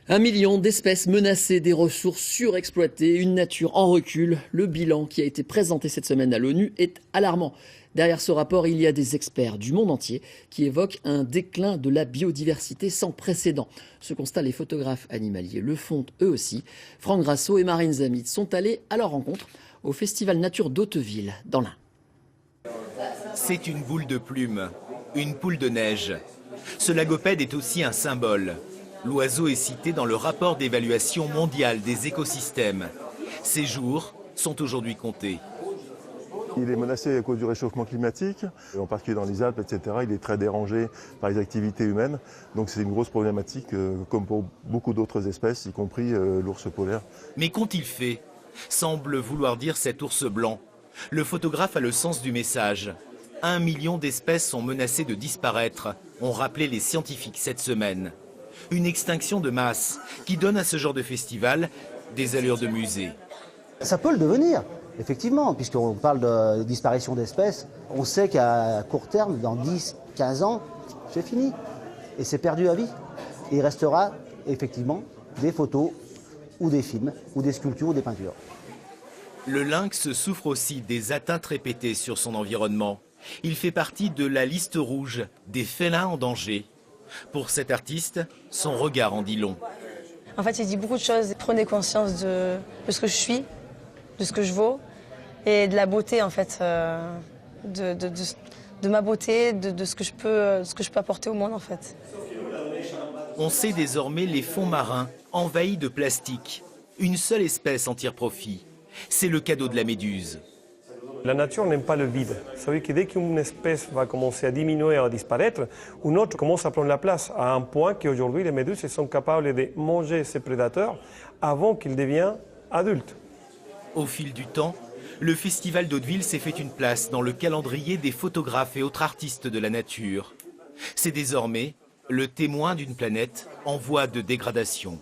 1 million d'espèces menacées, des ressources surexploitées, une nature en recul. Le bilan qui a été présenté cette semaine à l'ONU est alarmant. Derrière ce rapport, il y a des experts du monde entier qui évoquent un déclin de la biodiversité sans précédent. Ce constat, les photographes animaliers le font eux aussi. Franck Grasso et Marine Zamit sont allés à leur rencontre au Festival Nature d'Hauteville, dans l'Ain. C'est une boule de plume, une poule de neige. Ce lagopède est aussi un symbole. L'oiseau est cité dans le rapport d'évaluation mondiale des écosystèmes. Ses jours sont aujourd'hui comptés. Il est menacé à cause du réchauffement climatique, en particulier dans les Alpes, etc. Il est très dérangé par les activités humaines. Donc c'est une grosse problématique, comme pour beaucoup d'autres espèces, y compris l'ours polaire. Mais qu'ont-ils fait? Semble vouloir dire cet ours blanc. Le photographe a le sens du message. 1 million d'espèces sont menacées de disparaître, ont rappelé les scientifiques cette semaine. Une extinction de masse qui donne à ce genre de festival des allures de musée. Ça peut le devenir, effectivement, puisqu'on parle de disparition d'espèces. On sait qu'à court terme, dans 10, 15 ans, c'est fini. Et c'est perdu à vie. Et il restera effectivement des photos ou des films, ou des sculptures ou des peintures. Le lynx souffre aussi des atteintes répétées sur son environnement. Il fait partie de la liste rouge des félins en danger. Pour cet artiste, son regard en dit long. En fait, il dit beaucoup de choses. Prenez conscience de ce que je suis, de ce que je vaux et de la beauté, en fait, de ma beauté, de ce que je peux apporter au monde, en fait. On sait désormais les fonds marins envahis de plastique. Une seule espèce en tire profit. C'est le cadeau de la méduse. La nature n'aime pas le vide. Ça veut dire que dès qu'une espèce va commencer à diminuer, à disparaître, une autre commence à prendre la place, à un point qu'aujourd'hui les méduses sont capables de manger ces prédateurs avant qu'ils deviennent adultes. Au fil du temps, le Festival d'Hauteville s'est fait une place dans le calendrier des photographes et autres artistes de la nature. C'est désormais le témoin d'une planète en voie de dégradation.